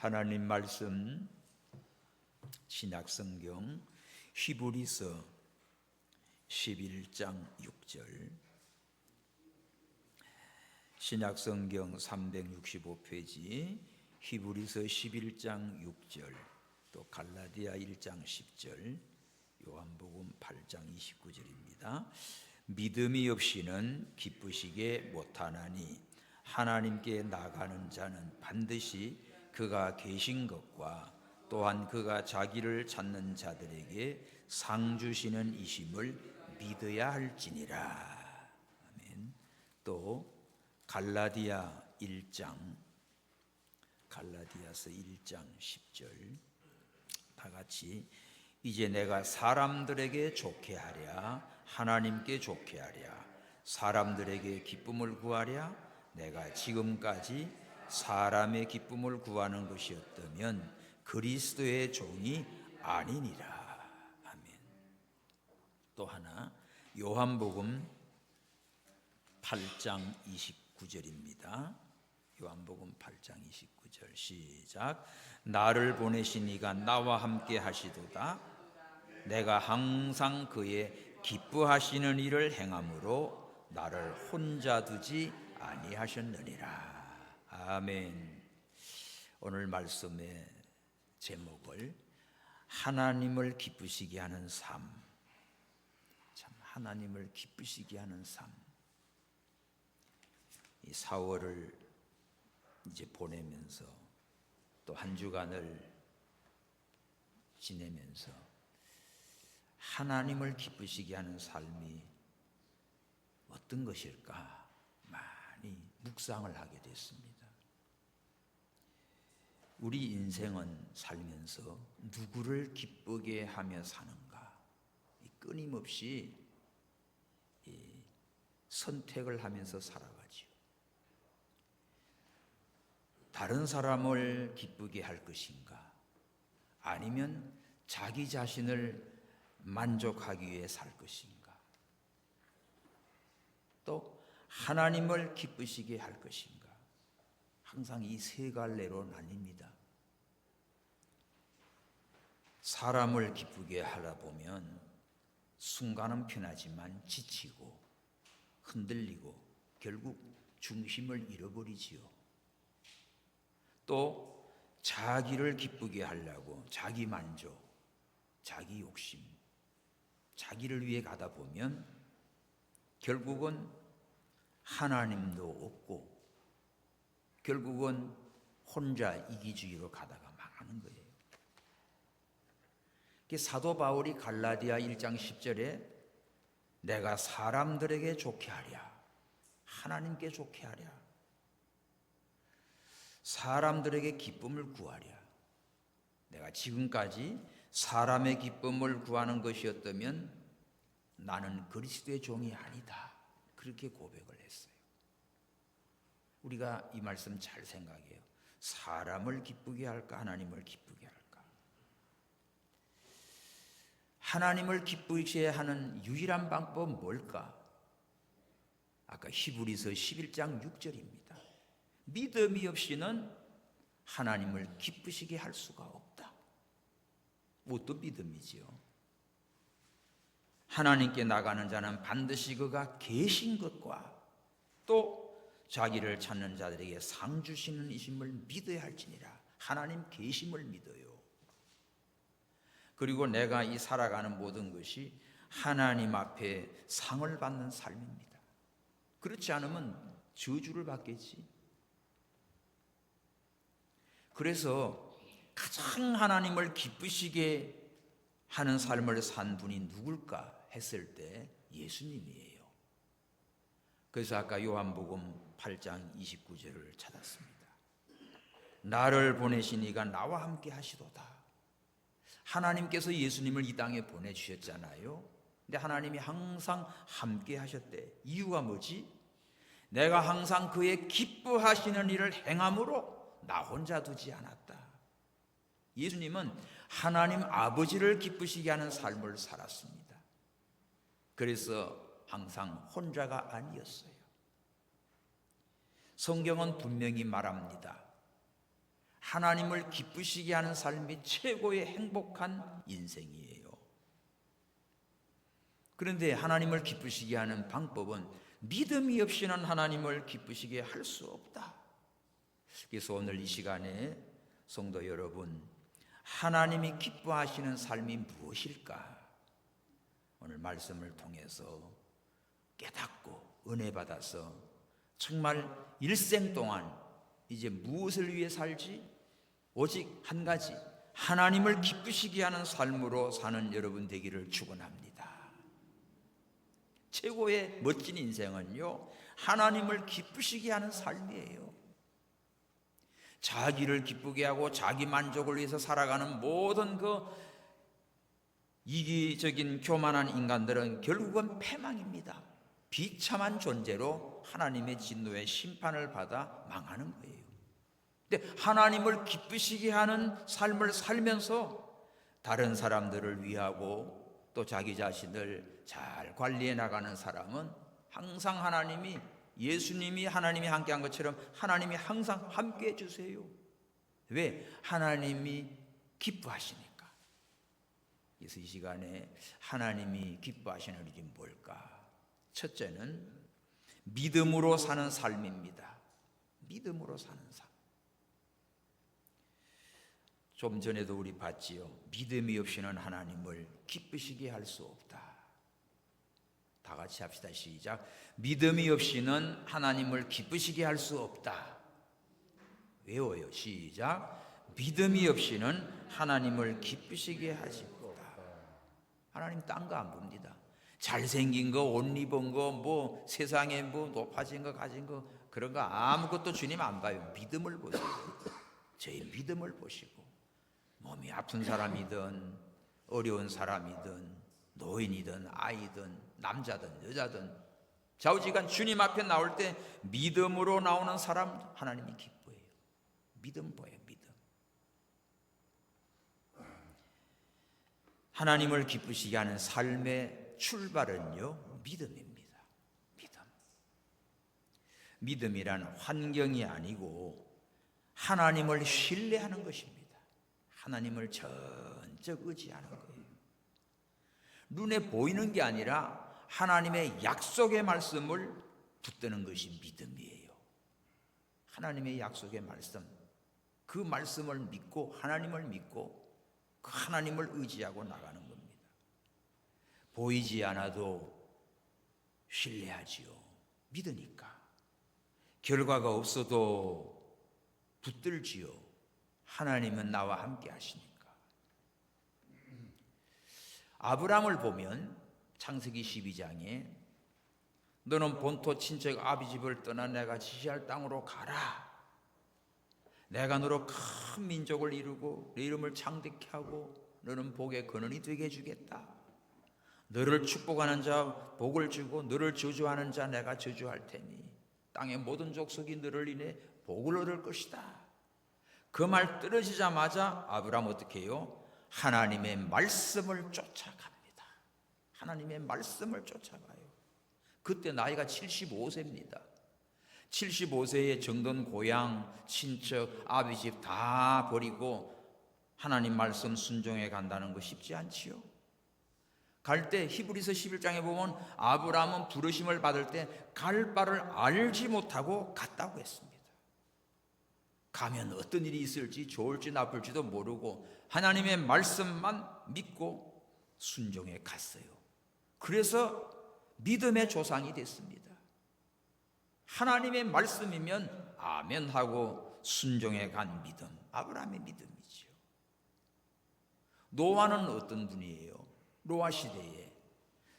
하나님 말씀 신약성경 히브리서 11장 6절, 신약성경 365페이지 히브리서 11장 6절, 또 갈라디아 1장 10절, 요한복음 8장 29절입니다. 믿음이 없이는 기쁘시게 못하나니 하나님께 나가는 자는 반드시 그가 계신 것과 또한 그가 자기를 찾는 자들에게 상 주시는 이심을 믿어야 할지니라. 아멘. 또 갈라디아서 1장 10절, 다 같이 이제 내가 사람들에게 좋게 하랴 하나님께 좋게 하랴 사람들에게 기쁨을 구하랴 내가 지금까지 사람의 기쁨을 구하는 것이었다면 그리스도의 종이 아니니라. 아멘. 또 하나 요한복음 8장 29절입니다. 요한복음 8장 29절 시작. 나를 보내신 이가 나와 함께 하시도다. 내가 항상 그의 기뻐하시는 일을 행함으로 나를 혼자 두지 아니하셨느니라. 아멘. 오늘 말씀의 제목을 하나님을 기쁘시게 하는 삶. 참 하나님을 기쁘시게 하는 삶. 이 4월을 이제 보내면서 또 한 주간을 지내면서 하나님을 기쁘시게 하는 삶이 어떤 것일까 많이 묵상을 하게 됐습니다. 우리 인생은 살면서 누구를 기쁘게 하며 사는가, 끊임없이 선택을 하면서 살아가지요. 다른 사람을 기쁘게 할 것인가, 아니면 자기 자신을 만족하기 위해 살 것인가, 또 하나님을 기쁘시게 할 것인가. 항상 이 세 갈래로 나뉩니다. 사람을 기쁘게 하다 보면 순간은 편하지만 지치고 흔들리고 결국 중심을 잃어버리지요. 또 자기를 기쁘게 하려고 자기 만족, 자기 욕심, 자기를 위해 가다 보면 결국은 하나님도 없고 결국은 혼자 이기주의로 가다가 망하는 거예요. 사도 바울이 갈라디아 1장 10절에 내가 사람들에게 좋게 하랴 하나님께 좋게 하랴 사람들에게 기쁨을 구하랴. 내가 지금까지 사람의 기쁨을 구하는 것이었다면 나는 그리스도의 종이 아니다. 그렇게 고백을 했어요. 우리가 이 말씀 잘 생각해요. 사람을 기쁘게 할까 하나님을 기쁘게 할까? 하나님을 기쁘게 하는 유일한 방법은 뭘까? 아까 히브리서 11장 6절입니다. 믿음이 없이는 하나님을 기쁘시게 할 수가 없다. 어떤 믿음이지요? 하나님께 나가는 자는 반드시 그가 계신 것과 또 자기를 찾는 자들에게 상 주시는 이심을 믿어야 할지니라. 하나님 계심을 믿어요. 그리고 내가 이 살아가는 모든 것이 하나님 앞에 상을 받는 삶입니다. 그렇지 않으면 저주를 받겠지. 그래서 가장 하나님을 기쁘시게 하는 삶을 산 분이 누굴까 했을 때 예수님이에요. 그래서 아까 요한복음 8장 29절을 찾았습니다. 나를 보내신 이가 나와 함께 하시도다. 하나님께서 예수님을 이 땅에 보내주셨잖아요. 근데 하나님이 항상 함께 하셨대. 이유가 뭐지? 내가 항상 그의 기뻐하시는 일을 행함으로 나 혼자 두지 않았다. 예수님은 하나님 아버지를 기쁘시게 하는 삶을 살았습니다. 그래서 항상 혼자가 아니었어요. 성경은 분명히 말합니다. 하나님을 기쁘시게 하는 삶이 최고의 행복한 인생이에요. 그런데 하나님을 기쁘시게 하는 방법은 믿음이 없이는 하나님을 기쁘시게 할 수 없다. 그래서 오늘 이 시간에 성도 여러분, 하나님이 기뻐하시는 삶이 무엇일까? 오늘 말씀을 통해서 깨닫고 은혜 받아서 정말 일생 동안 이제 무엇을 위해 살지? 오직 한 가지, 하나님을 기쁘시게 하는 삶으로 사는 여러분 되기를 축원합니다. 최고의 멋진 인생은요, 하나님을 기쁘시게 하는 삶이에요. 자기를 기쁘게 하고 자기 만족을 위해서 살아가는 모든 그 이기적인 교만한 인간들은 결국은 패망입니다. 비참한 존재로 하나님의 진노의 심판을 받아 망하는 거예요. 근데 하나님을 기쁘시게 하는 삶을 살면서 다른 사람들을 위하고 또 자기 자신을 잘 관리해 나가는 사람은 항상 하나님이, 예수님이 하나님이 함께한 것처럼 하나님이 항상 함께해 주세요. 왜? 하나님이 기뻐하시니까. 그래서 이 시간에 하나님이 기뻐하시는 일이 뭘까? 첫째는 믿음으로 사는 삶입니다. 믿음으로 사는 삶. 좀 전에도 우리 봤지요. 믿음이 없이는 하나님을 기쁘시게 할 수 없다. 다 같이 합시다. 시작. 믿음이 없이는 하나님을 기쁘시게 할 수 없다. 외워요. 시작. 믿음이 없이는 하나님을 기쁘시게 하실 없다. 하나님 딴 거 안 봅니다. 잘생긴 거, 옷 입은 거, 뭐 세상에 뭐 높아진 거, 가진 거, 그런 거 아무것도 주님 안 봐요. 믿음을 보세요. 저희 믿음을 보시고, 몸이 아픈 사람이든 어려운 사람이든 노인이든 아이든 남자든 여자든 좌우지간 주님 앞에 나올 때 믿음으로 나오는 사람 하나님이 기뻐해요. 믿음 보여요. 믿음. 하나님을 기쁘시게 하는 삶의 출발은요, 믿음입니다. 믿음. 믿음이란 환경이 아니고 하나님을 신뢰하는 것입니다. 하나님을 전적 의지하는 거예요. 눈에 보이는 게 아니라 하나님의 약속의 말씀을 붙드는 것이 믿음이에요. 하나님의 약속의 말씀, 그 말씀을 믿고 하나님을 믿고 그 하나님을 의지하고 나가는 겁니다. 보이지 않아도 신뢰하지요. 믿으니까. 결과가 없어도 붙들지요. 하나님은 나와 함께 하시니까. 아브라함을 보면 창세기 12장에 너는 본토 친척 아비 집을 떠나 내가 지시할 땅으로 가라. 내가 너로 큰 민족을 이루고 내 이름을 창대케 하고 너는 복의 근원이 되게 해주겠다. 너를 축복하는 자 복을 주고 너를 저주하는 자 내가 저주할 테니 땅의 모든 족속이 너를 인해 복을 얻을 것이다. 그 말 떨어지자마자 아브라함 어떻게 해요? 하나님의 말씀을 쫓아갑니다. 하나님의 말씀을 쫓아가요. 그때 나이가 75세입니다. 75세에 정든 고향, 친척, 아비집 다 버리고 하나님 말씀 순종해 간다는 거 쉽지 않지요. 갈 때 히브리서 11장에 보면 아브라함은 부르심을 받을 때 갈 바를 알지 못하고 갔다고 했습니다. 가면 어떤 일이 있을지 좋을지 나쁠지도 모르고 하나님의 말씀만 믿고 순종해 갔어요. 그래서 믿음의 조상이 됐습니다. 하나님의 말씀이면 아멘 하고 순종해 간 믿음, 아브라함의 믿음이죠. 노아는 어떤 분이에요? 노아 시대에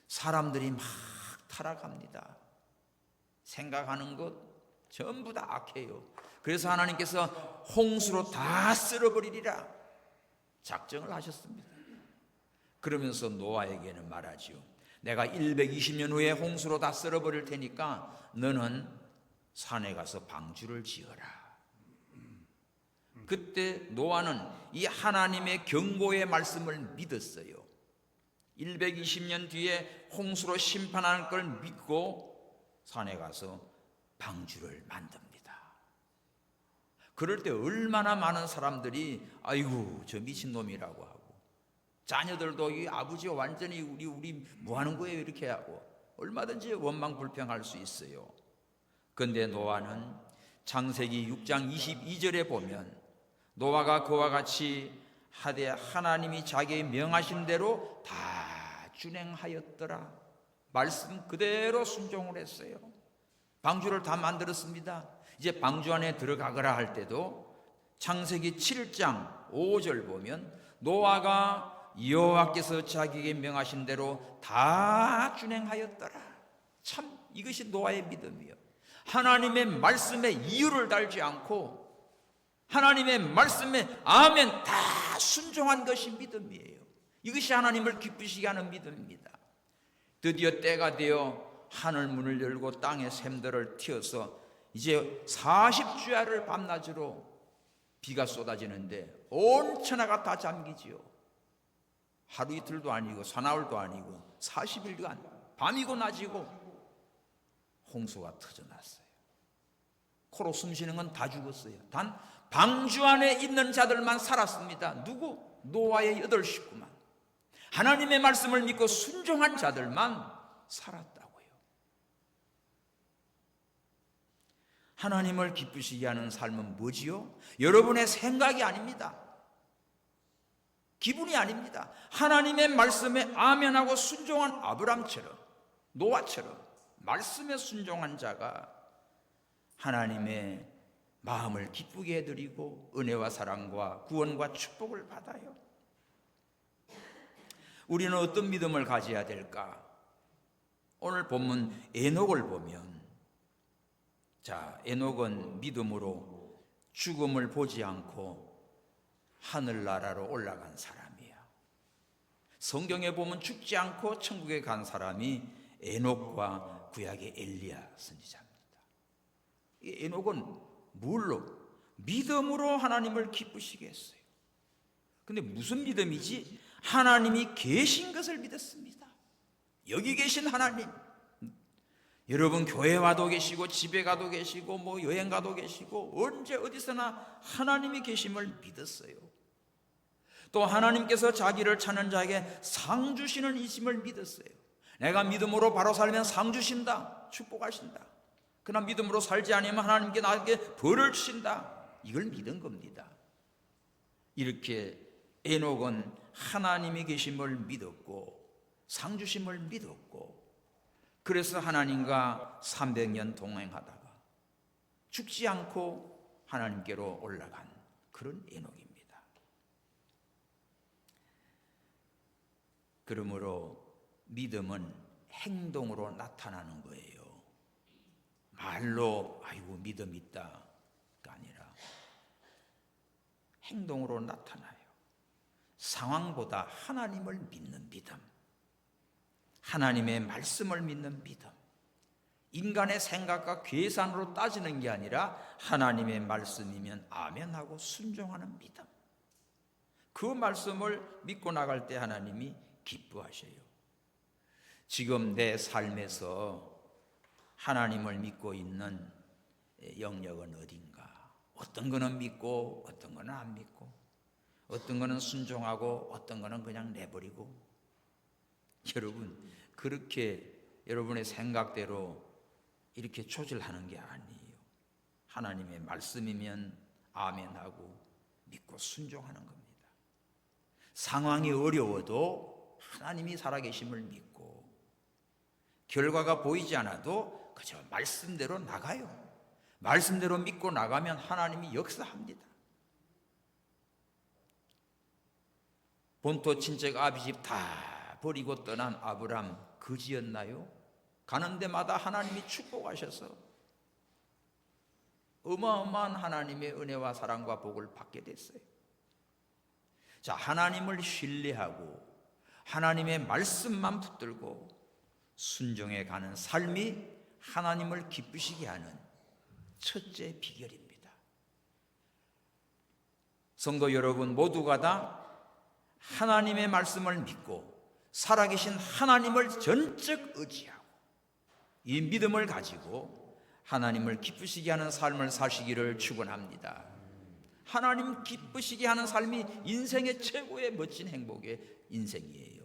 사람들이 막 타락합니다. 생각하는 것 전부 다 악해요. 그래서 하나님께서 홍수로 다 쓸어버리리라 작정을 하셨습니다. 그러면서 노아에게는 말하지요. 내가 120년 후에 홍수로 다 쓸어버릴 테니까 너는 산에 가서 방주를 지어라. 그때 노아는 이 하나님의 경고의 말씀을 믿었어요. 120년 뒤에 홍수로 심판하는 걸 믿고 산에 가서 방주를 만듭니다. 그럴 때 얼마나 많은 사람들이 아이고 저 미친놈이라고 하고, 자녀들도 이 아버지가 완전히 우리 뭐 하는 거예요 이렇게 하고 얼마든지 원망 불평할 수 있어요. 그런데 노아는 창세기 6장 22절에 보면 노아가 그와 같이 하되 하나님이 자기의 명하신 대로 다 준행하였더라. 말씀 그대로 순종을 했어요. 방주를 다 만들었습니다. 이제 방주 안에 들어가거라 할 때도 창세기 7장 5절 보면 노아가 여호와께서 자기에게 명하신 대로 다 준행하였더라. 참 이것이 노아의 믿음이요. 하나님의 말씀에 이유를 달지 않고 하나님의 말씀에 아멘 다 순종한 것이 믿음이에요. 이것이 하나님을 기쁘시게 하는 믿음입니다. 드디어 때가 되어 하늘 문을 열고 땅에 샘들을 틔어서 이제 40주야를 밤낮으로 비가 쏟아지는데 온 천하가 다 잠기지요. 하루 이틀도 아니고 사나흘도 아니고 40일간 밤이고 낮이고 홍수가 터져났어요. 코로 숨쉬는 건 다 죽었어요. 단 방주 안에 있는 자들만 살았습니다. 누구? 노아의 8 식구만. 하나님의 말씀을 믿고 순종한 자들만 살았다고요. 하나님을 기쁘시게 하는 삶은 뭐지요? 여러분의 생각이 아닙니다. 기분이 아닙니다. 하나님의 말씀에 아멘하고 순종한 아브람처럼 노아처럼 말씀에 순종한 자가 하나님의 마음을 기쁘게 해드리고 은혜와 사랑과 구원과 축복을 받아요. 우리는 어떤 믿음을 가져야 될까? 오늘 본문 에녹을 보면, 자, 에녹은 믿음으로 죽음을 보지 않고 하늘나라로 올라간 사람이에요. 성경에 보면 죽지 않고 천국에 간 사람이 에녹과 구약의 엘리야 선지자입니다. 이 에녹은 뭘로? 믿음으로 하나님을 기쁘시게 했어요. 근데 무슨 믿음이지? 하나님이 계신 것을 믿었습니다. 여기 계신 하나님, 여러분 교회 와도 계시고 집에 가도 계시고 뭐 여행 가도 계시고 언제 어디서나 하나님이 계심을 믿었어요. 또 하나님께서 자기를 찾는 자에게 상 주시는 이심을 믿었어요. 내가 믿음으로 바로 살면 상 주신다, 축복하신다. 그러나 믿음으로 살지 않으면 하나님께 나에게 벌을 주신다. 이걸 믿은 겁니다. 이렇게 에녹은 하나님이 계심을 믿었고 상 주심을 믿었고, 그래서 하나님과 300년 동행하다가 죽지 않고 하나님께로 올라간 그런 에녹입니다. 그러므로 믿음은 행동으로 나타나는 거예요. 말로 아이고 믿음 있다가 아니라 행동으로 나타나요. 상황보다 하나님을 믿는 믿음, 하나님의 말씀을 믿는 믿음, 인간의 생각과 계산으로 따지는 게 아니라 하나님의 말씀이면 아멘하고 순종하는 믿음. 그 말씀을 믿고 나갈 때 하나님이 기뻐하셔요. 지금 내 삶에서 하나님을 믿고 있는 영역은 어딘가? 어떤 거는 믿고 어떤 거는 안 믿고, 어떤 거는 순종하고 어떤 거는 그냥 내버리고. 여러분, 그렇게 여러분의 생각대로 이렇게 조절하는 게 아니에요. 하나님의 말씀이면 아멘하고 믿고 순종하는 겁니다. 상황이 어려워도 하나님이 살아계심을 믿고, 결과가 보이지 않아도 그저 말씀대로 나가요. 말씀대로 믿고 나가면 하나님이 역사합니다. 본토 친척 아비집 다 버리고 떠난 아브람 거지였나요? 가는 데마다 하나님이 축복하셔서 어마어마한 하나님의 은혜와 사랑과 복을 받게 됐어요. 자, 하나님을 신뢰하고 하나님의 말씀만 붙들고 순종해 가는 삶이 하나님을 기쁘시게 하는 첫째 비결입니다. 성도 여러분 모두가 다 하나님의 말씀을 믿고 살아계신 하나님을 전적 의지하고 이 믿음을 가지고 하나님을 기쁘시게 하는 삶을 사시기를 축원합니다. 하나님 기쁘시게 하는 삶이 인생의 최고의 멋진 행복의 인생이에요.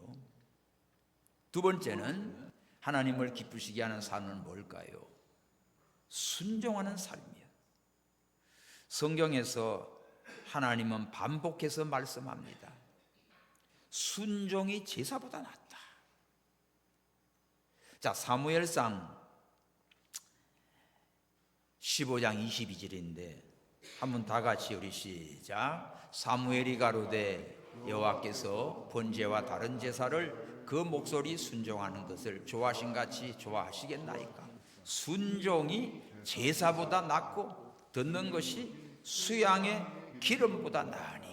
두 번째는 하나님을 기쁘시게 하는 삶은 뭘까요? 순종하는 삶이에요. 성경에서 하나님은 반복해서 말씀합니다. 순종이 제사보다 낫다. 자, 사무엘상 15장 22절인데 한번 다 같이 우리 시작. 사무엘이 가로되 여호와께서 번제와 다른 제사를 그 목소리 순종하는 것을 좋아하신같이 좋아하시겠나이까. 순종이 제사보다 낫고 듣는 것이 수양의 기름보다 나으니.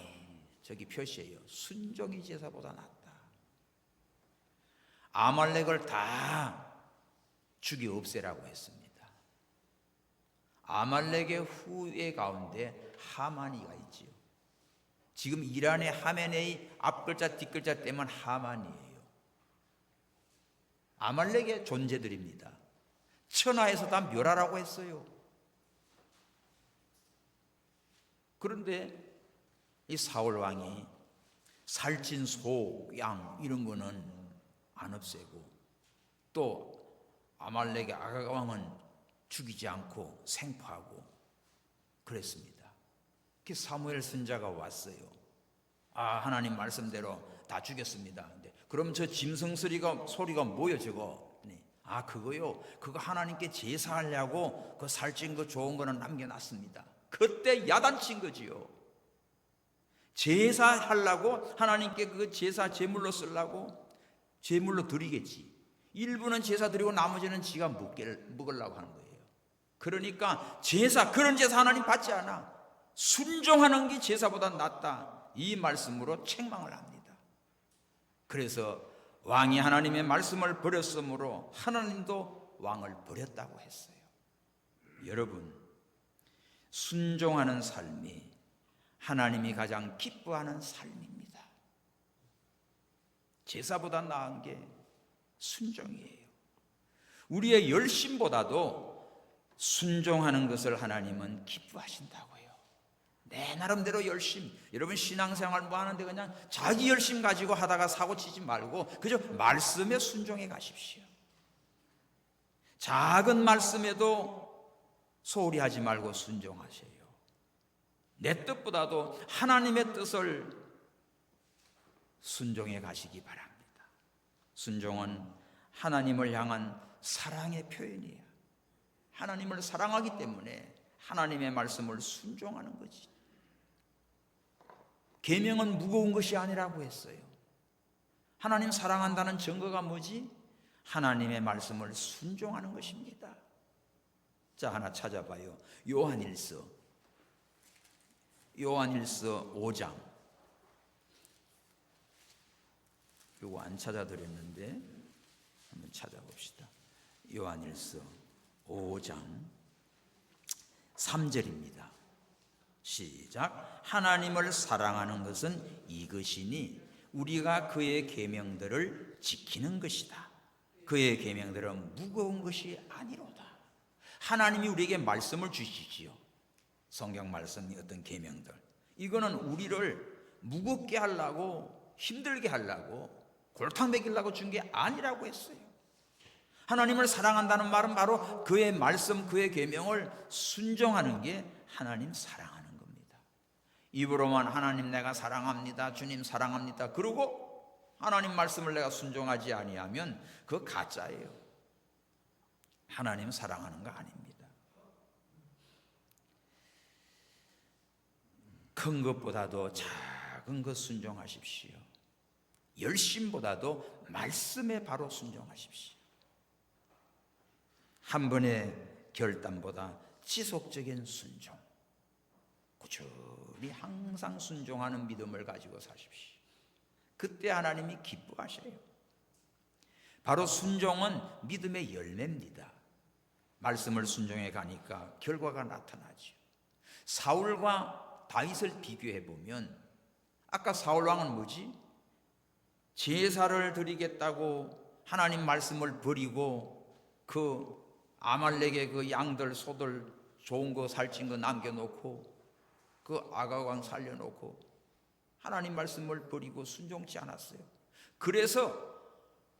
저기 표시해요. 순종이 제사보다 낫다. 아말렉을 다 죽여 없애라고 했습니다. 아말렉의 후예 가운데 하만이가 있지요. 지금 이란의 하메네이 앞글자 뒷글자 떼면 하만이에요. 아말렉의 존재들입니다. 천하에서 다 멸하라고 했어요. 그런데 이 사울 왕이 살찐 소, 양 이런 거는 안 없애고, 또 아말렉의 아각 왕은 죽이지 않고 생포하고 그랬습니다. 그 사무엘 선자가 왔어요. 하나님 말씀대로 다 죽였습니다. 근데 그럼 저 짐승 소리가 뭐요 저거? 그거요. 그거 하나님께 제사하려고 그 살찐 거 좋은 거는 남겨놨습니다. 그때 야단친 거지요. 제사하려고 하나님께 그 제사 제물로 쓰려고 제물로 드리겠지. 일부는 제사 드리고 나머지는 지가 먹으려고 하는 거예요. 그러니까 그런 제사 하나님 받지 않아. 순종하는 게 제사보다 낫다. 이 말씀으로 책망을 합니다. 그래서 왕이 하나님의 말씀을 버렸으므로 하나님도 왕을 버렸다고 했어요. 여러분, 순종하는 삶이 하나님이 가장 기뻐하는 삶입니다. 제사보다 나은 게 순종이에요. 우리의 열심보다도 순종하는 것을 하나님은 기뻐하신다고요. 내 나름대로 열심. 여러분 신앙생활 뭐 하는데 그냥 자기 열심 가지고 하다가 사고 치지 말고 그저 말씀에 순종해 가십시오. 작은 말씀에도 소홀히 하지 말고 순종하세요. 내 뜻보다도 하나님의 뜻을 순종해 가시기 바랍니다. 순종은 하나님을 향한 사랑의 표현이에요. 하나님을 사랑하기 때문에 하나님의 말씀을 순종하는 거지. 계명은 무거운 것이 아니라고 했어요. 하나님 사랑한다는 증거가 뭐지? 하나님의 말씀을 순종하는 것입니다. 자, 하나 찾아봐요. 요한일서 5장. 이거 안 찾아드렸는데 한번 찾아봅시다. 요한일서 5장 3절입니다. 시작. 하나님을 사랑하는 것은 이것이니 우리가 그의 계명들을 지키는 것이다. 그의 계명들은 무거운 것이 아니로다. 하나님이 우리에게 말씀을 주시지요. 성경 말씀이 어떤 계명들. 이거는 우리를 무겁게 하려고 힘들게 하려고 골탕 먹이려고 준 게 아니라고 했어요. 하나님을 사랑한다는 말은 바로 그의 말씀, 그의 계명을 순종하는 게 하나님 사랑하는 겁니다. 입으로만 하나님 내가 사랑합니다, 주님 사랑합니다 그러고 하나님 말씀을 내가 순종하지 아니하면 그거 가짜예요. 하나님 사랑하는 거 아닙니다. 큰 것보다도 작은 것 순종하십시오. 열심보다도 말씀에 바로 순종하십시오. 한 번의 결단보다 지속적인 순종, 꾸준히 항상 순종하는 믿음을 가지고 사십시오. 그때 하나님이 기뻐하셔요. 바로 순종은 믿음의 열매입니다. 말씀을 순종해 가니까 결과가 나타나죠. 사울과 다윗을 비교해 보면 아까 사울 왕은 뭐지? 제사를 드리겠다고 하나님 말씀을 버리고 그 아말렉의 그 양들 소들 좋은 거 살찐 거 남겨놓고 그 아각 왕 살려놓고 하나님 말씀을 버리고 순종치 않았어요. 그래서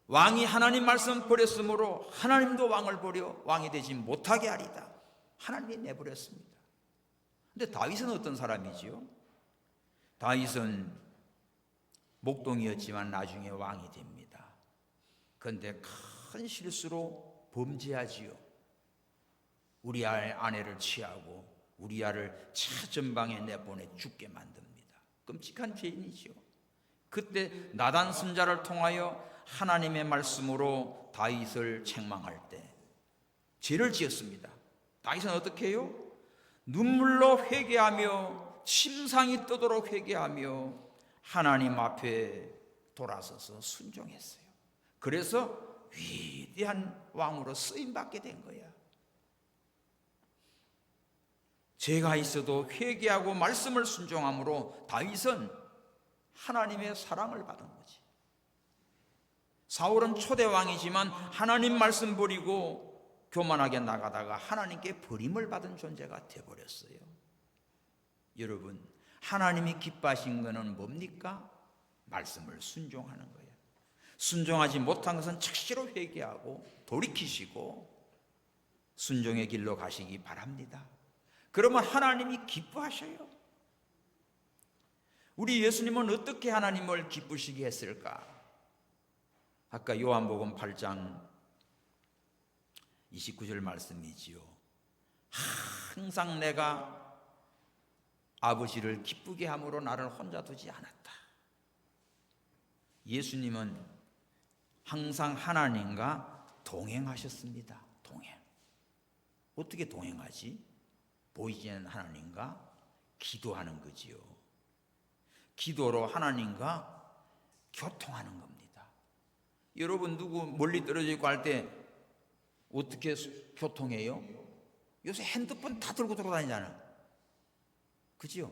왕이 하나님 말씀 버렸으므로 하나님도 왕을 버려 왕이 되지 못하게 하리다. 하나님이 내버렸습니다. 근데 다윗은 어떤 사람이지요? 다윗은 목동이었지만 나중에 왕이 됩니다. 그런데 큰 실수로 범죄하지요. 우리아의 아내를 취하고 우리아를 차전방에 내보내 죽게 만듭니다. 끔찍한 죄인이죠. 그때 나단 선자를 통하여 하나님의 말씀으로 다윗을 책망할 때 죄를 지었습니다. 다윗은 어떻게 해요? 눈물로 회개하며 침상이 뜨도록 회개하며 하나님 앞에 돌아서서 순종했어요. 그래서 위대한 왕으로 쓰임받게 된 거야. 죄가 있어도 회개하고 말씀을 순종함으로 다윗은 하나님의 사랑을 받은 거지. 사울은 초대왕이지만 하나님 말씀 버리고 교만하게 나가다가 하나님께 버림을 받은 존재가 되어버렸어요. 여러분, 하나님이 기뻐하신 것은 뭡니까? 말씀을 순종하는 거예요. 순종하지 못한 것은 즉시로 회개하고 돌이키시고 순종의 길로 가시기 바랍니다. 그러면 하나님이 기뻐하셔요. 우리 예수님은 어떻게 하나님을 기쁘시게 했을까? 아까 요한복음 8장 29절 말씀이지요. 항상 내가 아버지를 기쁘게 함으로 나를 혼자 두지 않았다. 예수님은 항상 하나님과 동행하셨습니다. 동행. 어떻게 동행하지? 보이지 않는 하나님과 기도하는 거지요. 기도로 하나님과 교통하는 겁니다. 여러분, 누구 멀리 떨어져 있고 할 때 어떻게 교통해요? 요새 핸드폰 다 들고 돌아다니잖아요. 그죠?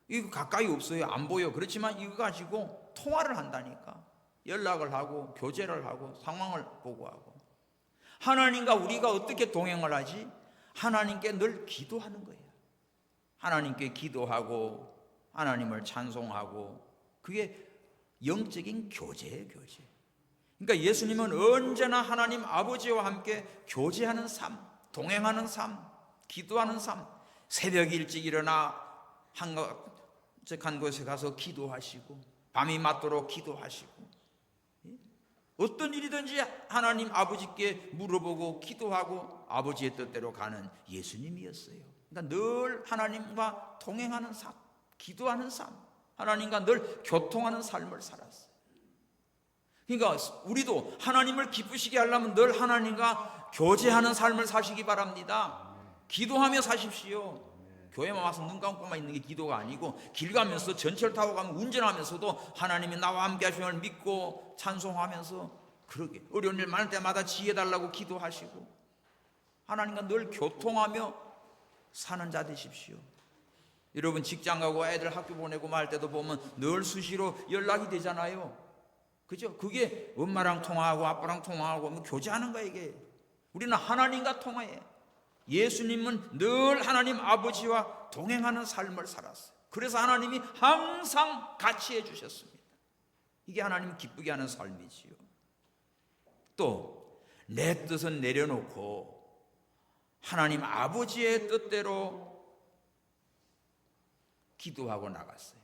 이거 가까이 없어요. 안 보여. 그렇지만 이거 가지고 통화를 한다니까. 연락을 하고 교제를 하고 상황을 보고하고. 하나님과 우리가 어떻게 동행을 하지? 하나님께 늘 기도하는 거예요. 하나님께 기도하고 하나님을 찬송하고, 그게 영적인 교제예요. 교제. 그러니까 예수님은 언제나 하나님 아버지와 함께 교제하는 삶, 동행하는 삶, 기도하는 삶. 새벽 일찍 일어나 한적한 곳에 가서 기도하시고, 밤이 맞도록 기도하시고, 어떤 일이든지 하나님 아버지께 물어보고 기도하고 아버지의 뜻대로 가는 예수님이었어요. 그러니까 늘 하나님과 동행하는 삶, 기도하는 삶, 하나님과 늘 교통하는 삶을 살았어요. 그러니까 우리도 하나님을 기쁘시게 하려면 늘 하나님과 교제하는 삶을 사시기 바랍니다. 기도하며 사십시오. 교회만 와서 눈 감고만 있는 게 기도가 아니고, 길 가면서 전철 타고 가면 운전하면서도 하나님이 나와 함께 하심을 믿고 찬송하면서, 그러게 어려운 일 많을 때마다 지혜달라고 기도하시고 하나님과 늘 교통하며 사는 자 되십시오. 여러분, 직장 가고 애들 학교 보내고 말 때도 보면 늘 수시로 연락이 되잖아요. 그죠? 그게 엄마랑 통화하고 아빠랑 통화하고 뭐 교제하는 거예요. 이게 우리는 하나님과 통화해. 예수님은 늘 하나님 아버지와 동행하는 삶을 살았어요. 그래서 하나님이 항상 같이 해주셨습니다. 이게 하나님 기쁘게 하는 삶이지요. 또 내 뜻은 내려놓고 하나님 아버지의 뜻대로 기도하고 나갔어요.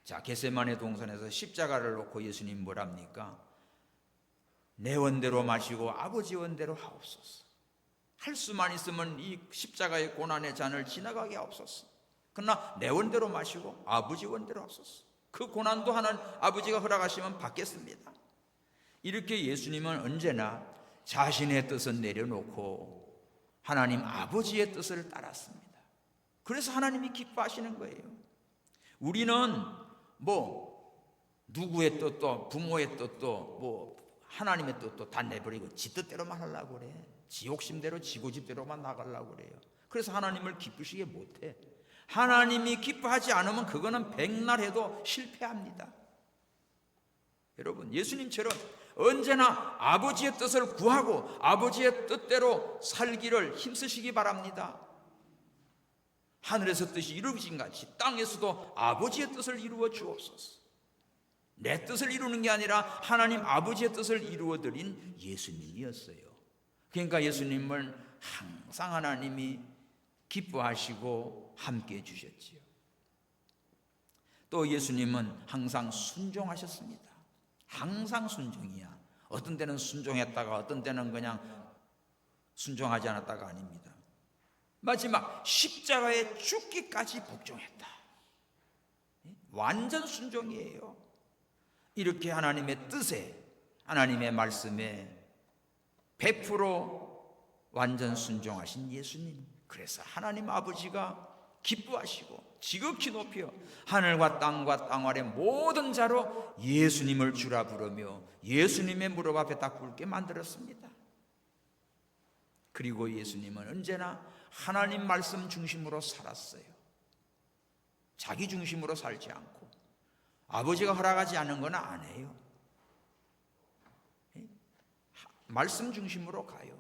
자, 겟세마네 동산에서 십자가를 놓고 예수님 뭐랍니까? 내 원대로 마시고 아버지 원대로 하옵소서. 할 수만 있으면 이 십자가의 고난의 잔을 지나가게 하옵소서. 그러나 내 원대로 마시고 아버지 원대로 하옵소서. 그 고난도 하나님 아버지가 허락하시면 받겠습니다. 이렇게 예수님은 언제나 자신의 뜻을 내려놓고 하나님 아버지의 뜻을 따랐습니다. 그래서 하나님이 기뻐하시는 거예요. 우리는 뭐 누구의 뜻도 부모의 뜻도 뭐 하나님의 뜻도 다 내버리고 지 뜻대로만 하려고 그래. 지 욕심대로 지 고집대로만 나가려고 그래요. 그래서 하나님을 기쁘시게 못해. 하나님이 기뻐하지 않으면 그거는 백날 해도 실패합니다. 여러분, 예수님처럼 언제나 아버지의 뜻을 구하고 아버지의 뜻대로 살기를 힘쓰시기 바랍니다. 하늘에서 뜻이 이루어진 같이 땅에서도 아버지의 뜻을 이루어 주옵소서. 내 뜻을 이루는 게 아니라 하나님 아버지의 뜻을 이루어드린 예수님이었어요. 그러니까 예수님을 항상 하나님이 기뻐하시고 함께 해주셨지요. 또 예수님은 항상 순종하셨습니다. 항상 순종이야. 어떤 때는 순종했다가 어떤 때는 그냥 순종하지 않았다가 아닙니다. 마지막 십자가에 죽기까지 복종했다. 완전 순종이에요. 이렇게 하나님의 뜻에, 하나님의 말씀에 100% 완전 순종하신 예수님. 그래서 하나님 아버지가 기뻐하시고 지극히 높여 하늘과 땅 아래 모든 자로 예수님을 주라 부르며 예수님의 무릎 앞에 딱 꿇게 만들었습니다. 그리고 예수님은 언제나 하나님 말씀 중심으로 살았어요. 자기 중심으로 살지 않고 아버지가 허락하지 않은 건 안 해요. 말씀 중심으로 가요.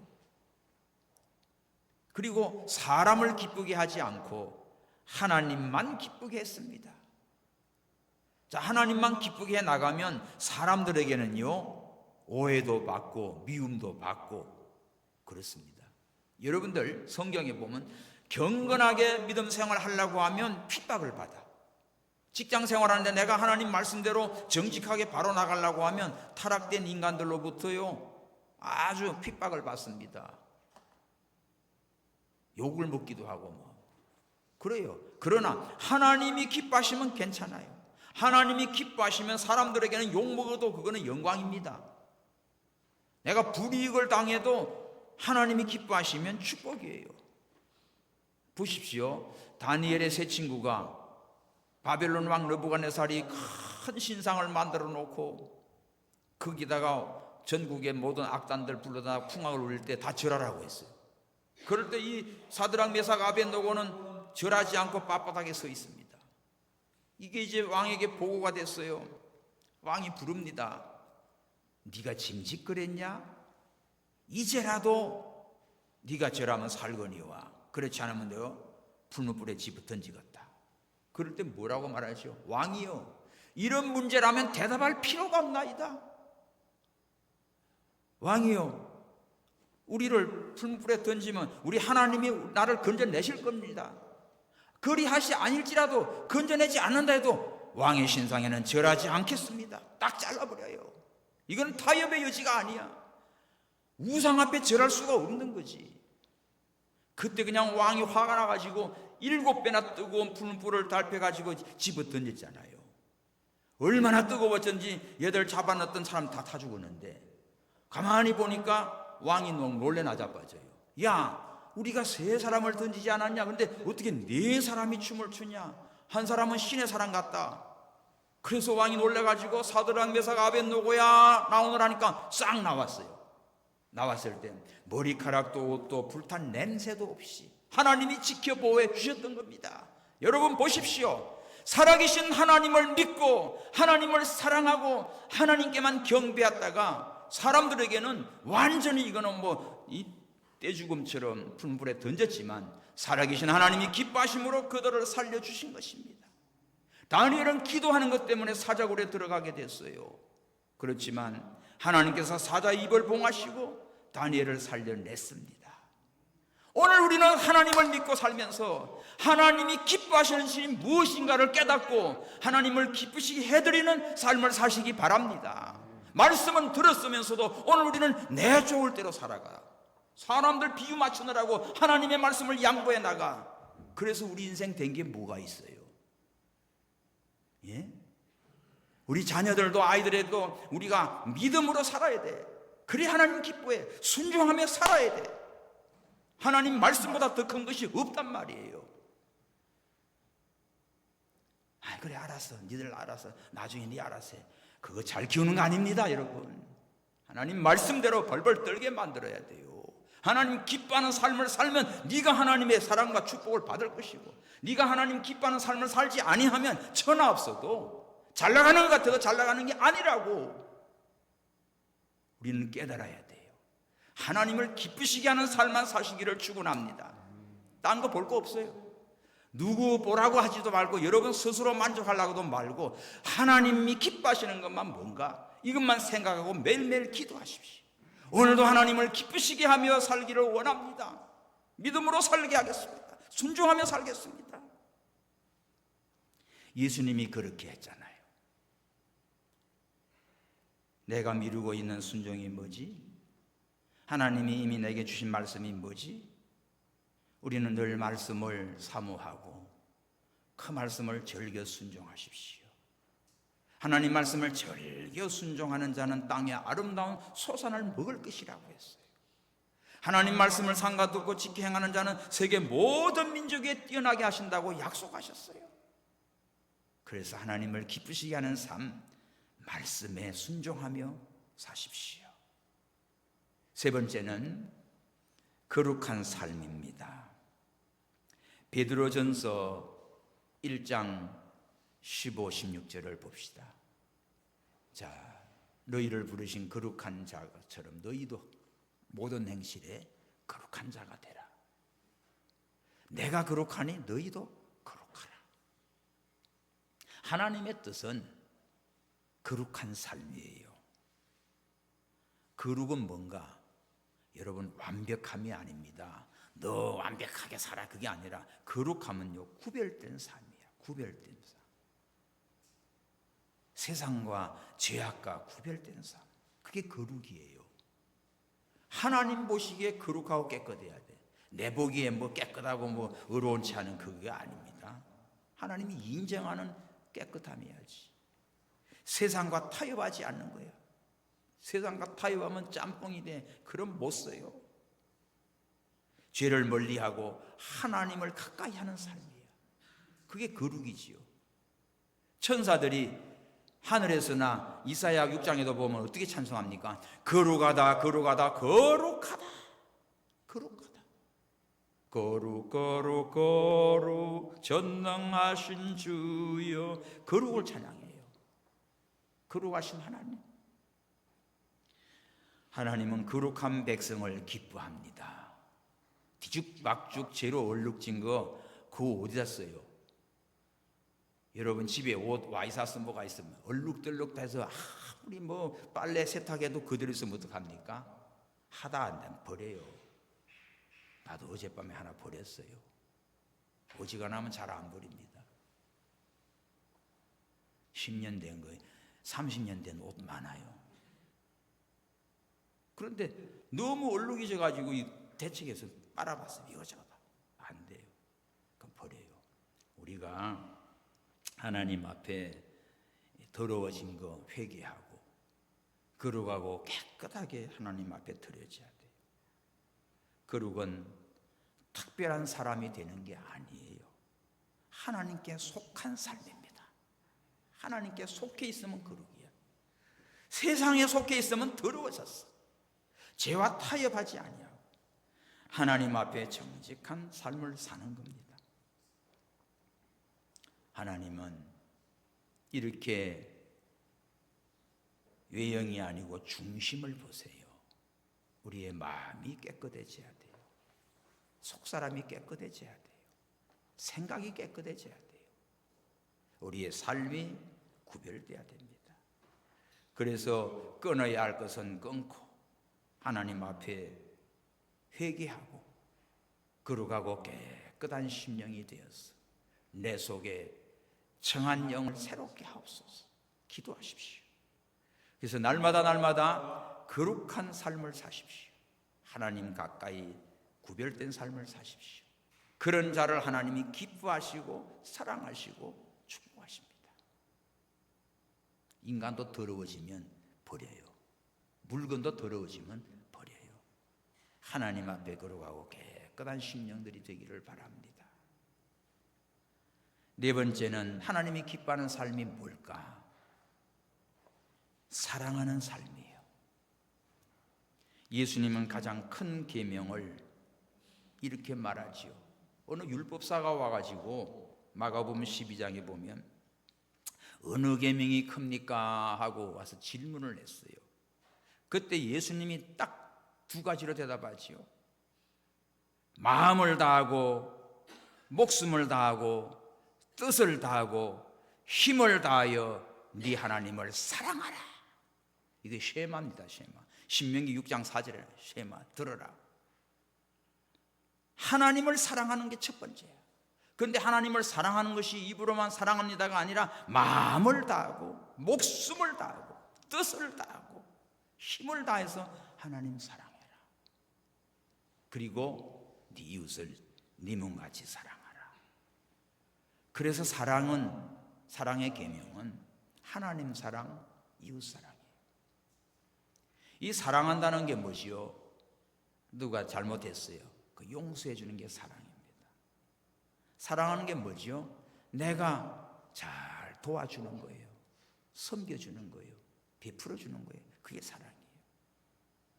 그리고 사람을 기쁘게 하지 않고 하나님만 기쁘게 했습니다. 자, 하나님만 기쁘게 해 나가면 사람들에게는요 오해도 받고 미움도 받고 그렇습니다. 여러분들 성경에 보면 경건하게 믿음 생활하려고 하면 핍박을 받아. 직장 생활하는데 내가 하나님 말씀대로 정직하게 바로 나가려고 하면 타락된 인간들로부터요 아주 핍박을 받습니다. 욕을 먹기도 하고 뭐 그래요. 그러나 하나님이 기뻐하시면 괜찮아요. 하나님이 기뻐하시면 사람들에게는 욕 먹어도 그거는 영광입니다. 내가 불이익을 당해도 하나님이 기뻐하시면 축복이에요. 보십시오. 다니엘의 세 친구가 바벨론 왕 느부갓네살이 큰 신상을 만들어 놓고 거기다가 전국의 모든 악단들 불러다 풍악을 울릴 때 다 절하라고 했어요. 그럴 때 이 사드락 메삭 아벳노고는 절하지 않고 빳빳하게 서 있습니다. 이게 이제 왕에게 보고가 됐어요. 왕이 부릅니다. 네가 징짓거렸냐? 이제라도 네가 절하면 살거니와 그렇지 않으면 내가 풀무불에 집어 던지겠다. 그럴 때 뭐라고 말하죠? 왕이요, 이런 문제라면 대답할 필요가 없나이다. 왕이요, 우리를 풀무불에 던지면 우리 하나님이 나를 건져내실 겁니다. 그리하시 아닐지라도 건져내지 않는다 해도 왕의 신상에는 절하지 않겠습니다. 딱 잘라버려요. 이건 타협의 여지가 아니야. 우상 앞에 절할 수가 없는 거지. 그때 그냥 왕이 화가 나가지고 7배나 뜨거운 풀불을 달펴가지고 집어 던졌잖아요. 얼마나 뜨거웠던지 얘들 잡아넣었던 사람 다 타 죽었는데 가만히 보니까 왕이 너무 놀래 나자빠져요. 야, 우리가 3사람을 던지지 않았냐? 근데 어떻게 4사람이 춤을 추냐? 한 사람은 신의 사람 같다. 그래서 왕이 놀래가지고 사드락 메삭 아벳노고야 나오느라니까 싹 나왔어요. 나왔을 때 머리카락도 옷도 불탄 냄새도 없이 하나님이 지켜보호해 주셨던 겁니다. 여러분 보십시오. 살아계신 하나님을 믿고 하나님을 사랑하고 하나님께만 경배했다가 사람들에게는 완전히 이거는 뭐 이 떼죽음처럼 풀물에 던졌지만 살아계신 하나님이 기뻐하심으로 그들을 살려주신 것입니다. 다니엘은 기도하는 것 때문에 사자굴에 들어가게 됐어요. 그렇지만 하나님께서 사자의 입을 봉하시고 다니엘을 살려냈습니다. 오늘 우리는 하나님을 믿고 살면서 하나님이 기뻐하시는 것이 무엇인가를 깨닫고 하나님을 기쁘시게 해드리는 삶을 사시기 바랍니다. 말씀은 들었으면서도 오늘 우리는 내 좋을 대로 살아가. 사람들 비유 맞추느라고 하나님의 말씀을 양보해 나가. 그래서 우리 인생 된 게 뭐가 있어요? 예? 우리 자녀들도 아이들에도 우리가 믿음으로 살아야 돼. 그래 하나님 기뻐해. 순종하며 살아야 돼. 하나님 말씀보다 더 큰 것이 없단 말이에요. 아, 그래 알았어. 니들 알았어. 나중에 니 알아서 해. 그거 잘 키우는 거 아닙니다, 여러분. 하나님 말씀대로 벌벌 떨게 만들어야 돼요. 하나님 기뻐하는 삶을 살면 네가 하나님의 사랑과 축복을 받을 것이고, 네가 하나님 기뻐하는 삶을 살지 아니하면 천하 없어도 잘 나가는 것 같아도 잘 나가는 게 아니라고 우리는 깨달아야 돼요. 하나님을 기쁘시게 하는 삶만 사시기를 축원합니다. 딴 거 볼 거 없어요. 누구 보라고 하지도 말고 여러분 스스로 만족하려고도 말고 하나님이 기뻐하시는 것만 뭔가 이것만 생각하고 매일매일 기도하십시오. 오늘도 하나님을 기쁘시게 하며 살기를 원합니다. 믿음으로 살게 하겠습니다. 순종하며 살겠습니다. 예수님이 그렇게 했잖아요. 내가 미루고 있는 순종이 뭐지? 하나님이 이미 내게 주신 말씀이 뭐지? 우리는 늘 말씀을 사모하고 그 말씀을 즐겨 순종하십시오. 하나님 말씀을 즐겨 순종하는 자는 땅의 아름다운 소산을 먹을 것이라고 했어요. 하나님 말씀을 상가 듣고 지켜 행하는 자는 세계 모든 민족에 뛰어나게 하신다고 약속하셨어요. 그래서 하나님을 기쁘시게 하는 삶, 말씀에 순종하며 사십시오. 세 번째는 거룩한 삶입니다. 베드로전서 1장 15, 16절을 봅시다. 자, 너희를 부르신 거룩한 자처럼 너희도 모든 행실에 거룩한 자가 되라. 내가 거룩하니 너희도 거룩하라. 하나님의 뜻은 거룩한 삶이에요. 거룩은 뭔가? 여러분, 완벽함이 아닙니다. 너 완벽하게 살아, 그게 아니라 거룩함은요, 구별된 삶이야. 구별된 삶. 세상과 죄악과 구별된 삶, 그게 거룩이에요. 하나님 보시기에 거룩하고 깨끗해야 돼. 내 보기에 뭐 깨끗하고 뭐 의로운치 않은 그게 아닙니다. 하나님이 인정하는 깨끗함이야지. 세상과 타협하지 않는 거야. 세상과 타협하면 짬뽕이 돼. 그럼 못 써요. 죄를 멀리하고 하나님을 가까이 하는 삶이에요. 그게 거룩이지요. 천사들이 하늘에서나 이사야 6장에도 보면 어떻게 찬송합니까? 거룩하다, 거룩하다, 거룩하다, 거룩하다. 거룩, 거룩, 거룩, 전능하신 주여. 거룩을 찬양해요. 거룩하신 하나님. 하나님은 거룩한 백성을 기뻐합니다. 뒤죽박죽 죄로 얼룩진 거 그거 어디다 써요? 여러분 집에 옷 와이사 쓴 뭐가 있으면 얼룩덜룩 해서 아무리 뭐 빨래 세탁해도 그대로 있으면 어떡합니까? 하다 안 되면 버려요. 나도 어젯밤에 하나 버렸어요. 어지간하면 잘 안 버립니다. 10년 된 거예요. 30년 된 옷 많아요. 그런데 너무 얼룩이 져가지고 대책에서 빨아봤어요. 이거 저거 안 돼요. 그럼 버려요. 우리가 하나님 앞에 더러워진 거 회개하고 거룩하고 깨끗하게 하나님 앞에 드려져야 돼요. 거룩은 특별한 사람이 되는 게 아니에요. 하나님께 속한 삶입니다. 하나님께 속해 있으면 거룩이야. 세상에 속해 있으면 더러워졌어. 죄와 타협하지 아니하고 하나님 앞에 정직한 삶을 사는 겁니다. 하나님은 이렇게 외형이 아니고 중심을 보세요. 우리의 마음이 깨끗해져야 돼요. 속사람이 깨끗해져야 돼요. 생각이 깨끗해져야 돼요. 우리의 삶이 구별돼야 됩니다. 그래서 끊어야 할 것은 끊고 하나님 앞에 회개하고 거룩하고 깨끗한 심령이 되어서 내 속에 청한 영을 새롭게 하옵소서. 기도하십시오. 그래서 날마다 거룩한 삶을 사십시오. 하나님 가까이 구별된 삶을 사십시오. 그런 자를 하나님이 기뻐하시고 사랑하시고 축복하십니다. 인간도 더러워지면 버려요. 물건도 더러워지면 버려요. 하나님 앞에 거룩하고 깨끗한 심령들이 되기를 바랍니다. 네 번째는 하나님이 기뻐하는 삶이 뭘까? 사랑하는 삶이에요. 예수님은 가장 큰 계명을 이렇게 말하지요. 어느 율법사가 와가지고 마가복음 12장에 보면 어느 계명이 큽니까? 하고 와서 질문을 했어요. 그때 예수님이 딱 두 가지로 대답하지요. 마음을 다하고 목숨을 다하고 뜻을 다하고 힘을 다하여 네 하나님을 사랑하라. 이게 쉐마입니다. 쉐마. 신명기 6장 4절에 쉐마 들어라. 하나님을 사랑하는 게 첫 번째야. 그런데 하나님을 사랑하는 것이 입으로만 사랑합니다가 아니라 마음을 다하고 목숨을 다하고 뜻을 다하고 힘을 다해서 하나님 사랑해라. 그리고 네 이웃을 네 몸같이 사랑하라. 그래서 사랑의 계명은 하나님 사랑, 이웃 사랑이에요. 이 사랑한다는 게 뭐지요? 누가 잘못했어요, 그 용서해 주는 게 사랑입니다. 사랑하는 게 뭐지요? 내가 잘 도와주는 거예요. 섬겨주는 거예요. 베풀어 주는 거예요. 그게 사랑이에요.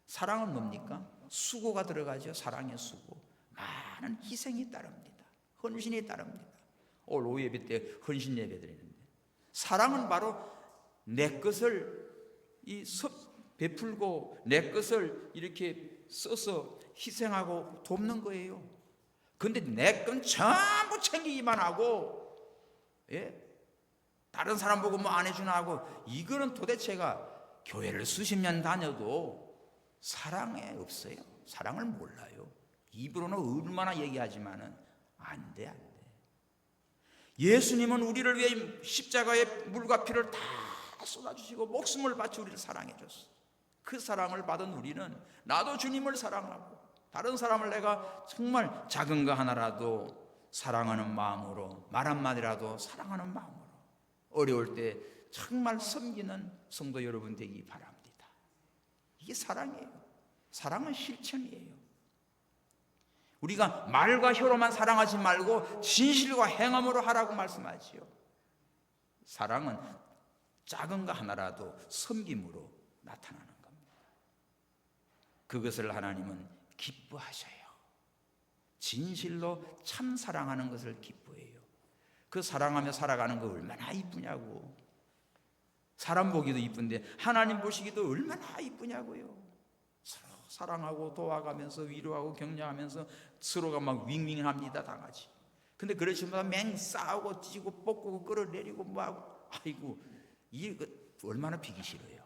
사랑은 뭡니까? 수고가 들어가죠. 사랑의 수고. 많은 희생이 따릅니다. 헌신이 따릅니다. 오늘 오후 예배 때 헌신 예배 드리는데, 사랑은 바로 내 것을 베풀고 내 것을 이렇게 써서 희생하고 돕는 거예요. 그런데 내 건 전부 챙기기만 하고, 다른 사람 보고 뭐 안 해주나 하고, 이거는 도대체가 교회를 수십 년 다녀도 사랑에 없어요. 사랑을 몰라요. 입으로는 얼마나 얘기하지만은 안 돼. 예수님은 우리를 위해 십자가에 물과 피를 다 쏟아주시고 목숨을 바쳐 우리를 사랑해 줬어. 그 사랑을 받은 우리는 나도 주님을 사랑하고 다른 사람을 내가 정말 작은 거 하나라도 사랑하는 마음으로, 말 한마디라도 사랑하는 마음으로 어려울 때 정말 섬기는 성도 여러분 되기 바랍니다. 이게 사랑이에요. 사랑은 실천이에요. 우리가 말과 혀로만 사랑하지 말고 진실과 행함으로 하라고 말씀하지요. 사랑은 작은 거 하나라도 섬김으로 나타나는 겁니다. 그것을 하나님은 기뻐하셔요. 진실로 참 사랑하는 것을 기뻐해요. 그 사랑하며 살아가는 거 얼마나 이쁘냐고. 사람 보기도 이쁜데 하나님 보시기도 얼마나 이쁘냐고요. 서로 사랑하고 도와가면서 위로하고 격려하면서 서로가 막 윙윙합니다, 다 같이. 근데 그러시면 맹 싸우고 찌고 뽑고 끌어내리고 뭐하고, 아이고, 이게 얼마나 비기 싫어요.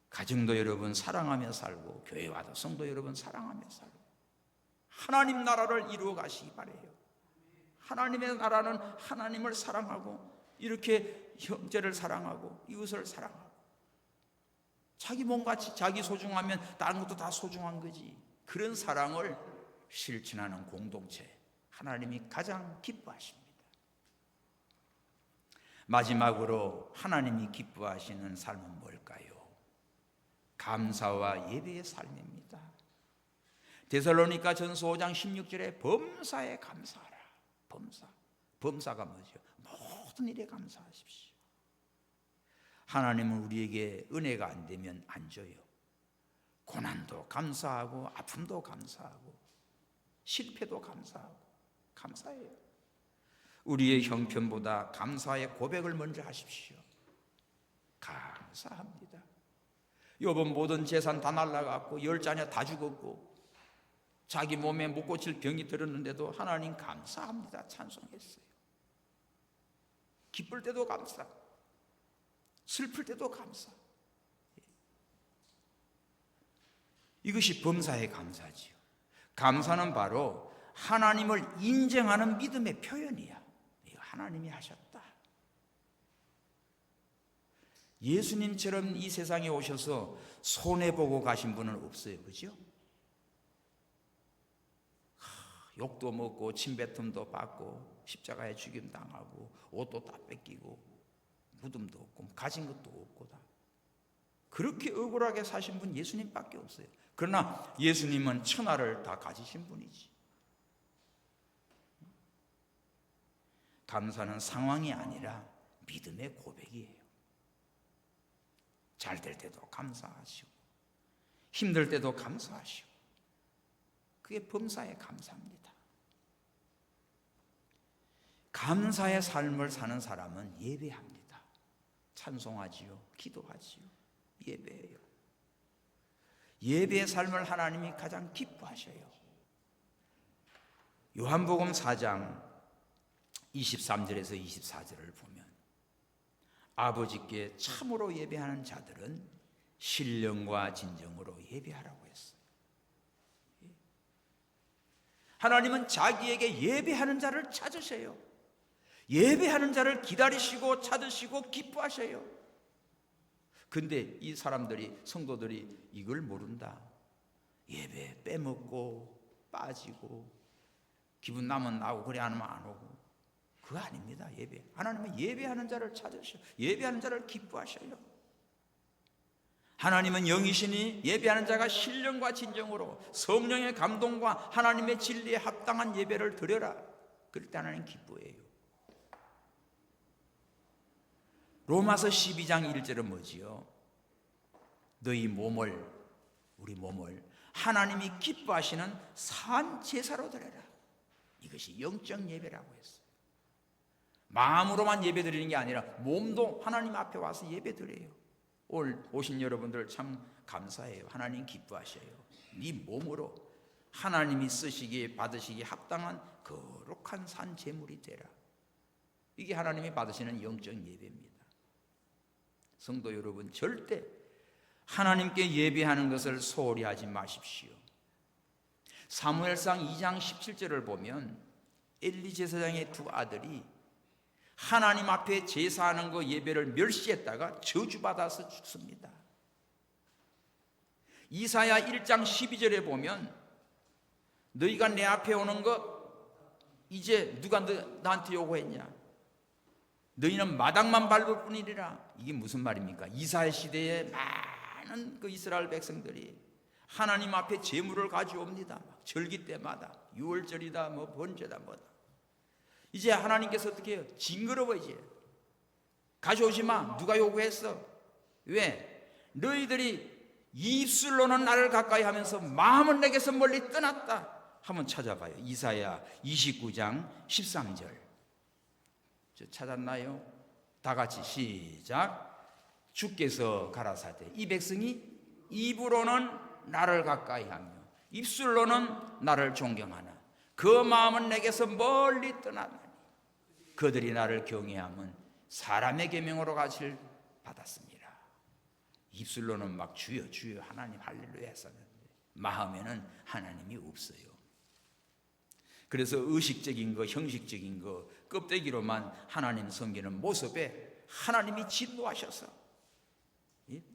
가정도 여러분 사랑하며 살고, 교회 와도 성도 여러분 사랑하며 살고, 하나님 나라를 이루어 가시기 바라요. 하나님의 나라는 하나님을 사랑하고, 이렇게 형제를 사랑하고 이웃을 사랑하고, 자기 몸같이 자기 소중하면 다른 것도 다 소중한 거지. 그런 사랑을 실천하는 공동체, 하나님이 가장 기뻐하십니다. 마지막으로 하나님이 기뻐하시는 삶은 뭘까요? 감사와 예배의 삶입니다. 데살로니가 전서 5장 16절에 범사에 감사하라. 범사가 뭐죠? 모든 일에 감사하십시오. 하나님은 우리에게 은혜가 안 되면 안 줘요. 고난도 감사하고 아픔도 감사하고 실패도 감사해요. 우리의 형편보다 감사의 고백을 먼저 하십시오. 감사합니다. 욥은 모든 재산 다 날라갔고 10자녀 다 죽었고 자기 몸에 못 고칠 병이 들었는데도 하나님 감사합니다 찬송했어요. 기쁠 때도 감사, 슬플 때도 감사. 이것이 범사의 감사지요. 감사는 바로 하나님을 인정하는 믿음의 표현이야. 하나님이 하셨다. 예수님처럼 이 세상에 오셔서 손해보고 가신 분은 없어요. 그죠? 욕도 먹고 침뱉음도 받고 십자가에 죽임당하고 옷도 다 뺏기고 무덤도 없고 가진 것도 없고 다 그렇게 억울하게 사신 분 예수님밖에 없어요. 그러나 예수님은 천하를 다 가지신 분이지. 감사는 상황이 아니라 믿음의 고백이에요. 잘 될 때도 감사하시고 힘들 때도 감사하시고, 그게 범사의 감사입니다. 감사의 삶을 사는 사람은 예배합니다. 찬송하지요, 기도하지요, 예배해요. 예배의 삶을 하나님이 가장 기뻐하셔요. 요한복음 4장 23절에서 24절을 보면 아버지께 참으로 예배하는 자들은 신령과 진정으로 예배하라고 했어요. 하나님은 자기에게 예배하는 자를 찾으세요. 예배하는 자를 기다리시고 찾으시고 기뻐하셔요. 근데 이 사람들이, 성도들이 이걸 모른다. 예배 빼먹고 빠지고 기분 나면 나오고 그래 안 하면 안 오고. 그거 아닙니다. 예배. 하나님은 예배하는 자를 찾으셔. 예배하는 자를 기뻐하셔요. 하나님은 영이시니 예배하는 자가 신령과 진정으로 성령의 감동과 하나님의 진리에 합당한 예배를 드려라. 그럴 때 하나님 기뻐해요. 로마서 12장 1절은 뭐지요? 너희 몸을, 우리 몸을 하나님이 기뻐하시는 산 제사로 드려라. 이것이 영적 예배라고 했어요. 마음으로만 예배 드리는 게 아니라 몸도 하나님 앞에 와서 예배 드려요. 오늘 오신 여러분들 참 감사해요. 하나님 기뻐하셔요. 네 몸으로 하나님이 쓰시기에 받으시기에 합당한 거룩한 산 제물이 되라. 이게 하나님이 받으시는 영적 예배입니다. 성도 여러분, 절대 하나님께 예배하는 것을 소홀히 하지 마십시오. 사무엘상 2장 17절을 보면 엘리 제사장의 두 아들이 하나님 앞에 제사하는 거 예배를 멸시했다가 저주받아서 죽습니다. 이사야 1장 12절에 보면 너희가 내 앞에 오는 것 이제 누가 나한테 요구했냐? 너희는 마당만 밟을 뿐이리라. 이게 무슨 말입니까? 이사야 시대에 많은 그 이스라엘 백성들이 하나님 앞에 제물을 가져옵니다. 절기 때마다 유월절이다 뭐 번제다 뭐다. 이제 하나님께서 어떻게 해요? 징그러워. 이제 가져오지 마. 누가 요구했어? 왜? 너희들이 입술로는 나를 가까이 하면서 마음은 내게서 멀리 떠났다. 한번 찾아봐요. 이사야 29장 13절. 저 찾았나요? 다 같이 시작. 주께서 가라사대 이 백성이 입으로는 나를 가까이 하며 입술로는 나를 존경하나 그 마음은 내게서 멀리 떠나나니 그들이 나를 경외함은 사람의 계명으로 가실 받았습니다. 입술로는 막 주여 주여 하나님 할렐루야 했었는데 마음에는 하나님이 없어요. 그래서 의식적인 거, 형식적인 거, 껍데기로만 하나님 섬기는 모습에 하나님이 진노하셔서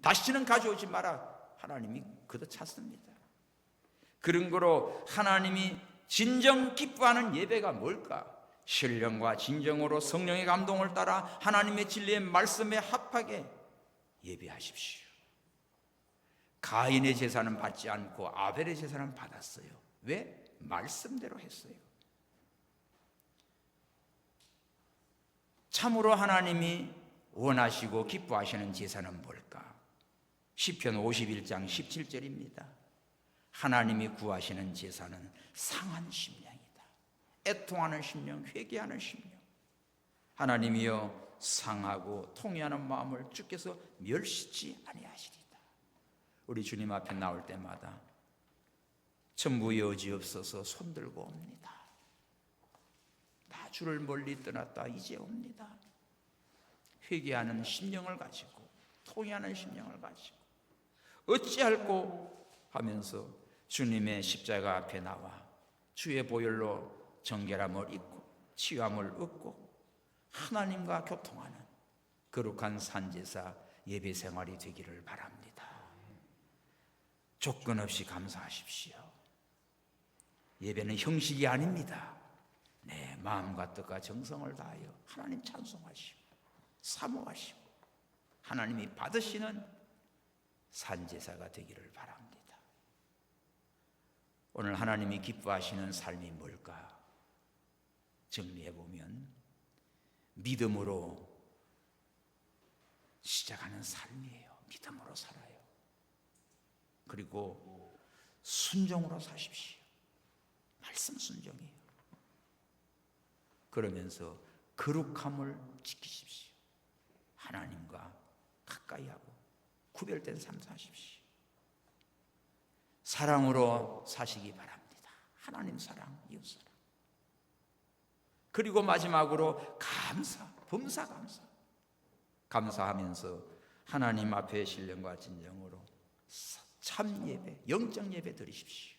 다시는 가져오지 마라. 하나님이 그도 찾습니다. 그런 거로 하나님이 진정 기뻐하는 예배가 뭘까? 신령과 진정으로 성령의 감동을 따라 하나님의 진리의 말씀에 합하게 예배하십시오. 가인의 제사는 받지 않고 아벨의 제사는 받았어요. 왜? 말씀대로 했어요. 참으로 하나님이 원하시고 기뻐하시는 제사는 뭘까? 시편 51장 17절입니다. 하나님이 구하시는 제사는 상한 심령이다. 애통하는 심령, 회개하는 심령. 하나님이여 상하고 통회하는 마음을 주께서 멸시치 아니하시리다. 우리 주님 앞에 나올 때마다 천부 여지없어서 손들고 옵니다. 나 주를 멀리 떠났다 이제 옵니다. 회개하는 심령을 가지고 통회하는 심령을 가지고 어찌할꼬 하면서 주님의 십자가 앞에 나와 주의 보혈로 정결함을 입고 치유함을 얻고 하나님과 교통하는 거룩한 산제사 예배 생활이 되기를 바랍니다. 조건 없이 감사하십시오. 예배는 형식이 아닙니다. 내 마음과 뜻과 정성을 다하여 하나님 찬송하시고 사모하시고 하나님이 받으시는 산제사가 되기를 바랍니다. 오늘 하나님이 기뻐하시는 삶이 뭘까? 정리해보면 믿음으로 시작하는 삶이에요. 믿음으로 살아요. 그리고 순종으로 사십시오. 말씀 순종이에요. 그러면서 거룩함을 지키십시오. 하나님과 가까이 하고 구별된 삶 사십시오. 사랑으로 사시기 바랍니다. 하나님 사랑, 이웃 사랑. 그리고 마지막으로 범사 감사하면서 하나님 앞에 신령과 진정으로 참 예배, 영적 예배 드리십시오.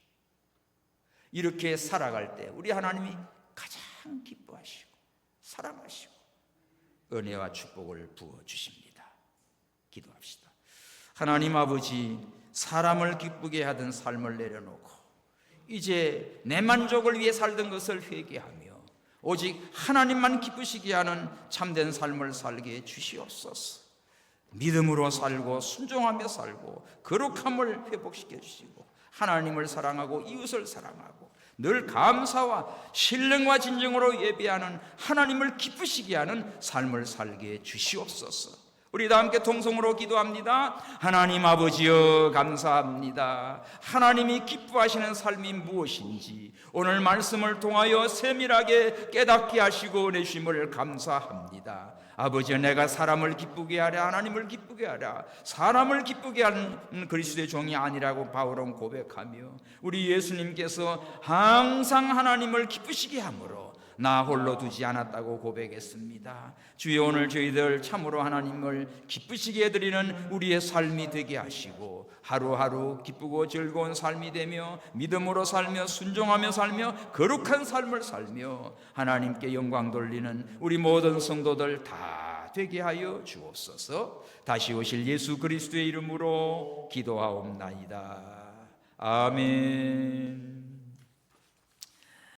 이렇게 살아갈 때 우리 하나님이 가장 기뻐하시고 사랑하시고 은혜와 축복을 부어주십니다. 기도합시다. 하나님 아버지, 사람을 기쁘게 하던 삶을 내려놓고 이제 내 만족을 위해 살던 것을 회개하며 오직 하나님만 기쁘시게 하는 참된 삶을 살게 주시옵소서. 믿음으로 살고 순종하며 살고 거룩함을 회복시켜 주시고 하나님을 사랑하고 이웃을 사랑하고 늘 감사와 신령과 진정으로 예배하는 하나님을 기쁘시게 하는 삶을 살게 주시옵소서. 우리 다 함께 통성으로 기도합니다. 하나님 아버지여, 감사합니다. 하나님이 기뻐하시는 삶이 무엇인지 오늘 말씀을 통하여 세밀하게 깨닫게 하시고 은혜 주심을 감사합니다. 아버지, 내가 사람을 기쁘게 하랴 하나님을 기쁘게 하랴 사람을 기쁘게 하는 그리스도의 종이 아니라고 바울은 고백하며 우리 예수님께서 항상 하나님을 기쁘시게 하므로 나 홀로 두지 않았다고 고백했습니다. 주여, 오늘 저희들 참으로 하나님을 기쁘시게 해드리는 우리의 삶이 되게 하시고 하루하루 기쁘고 즐거운 삶이 되며 믿음으로 살며 순종하며 살며 거룩한 삶을 살며 하나님께 영광 돌리는 우리 모든 성도들 다 되게 하여 주옵소서. 다시 오실 예수 그리스도의 이름으로 기도하옵나이다. 아멘.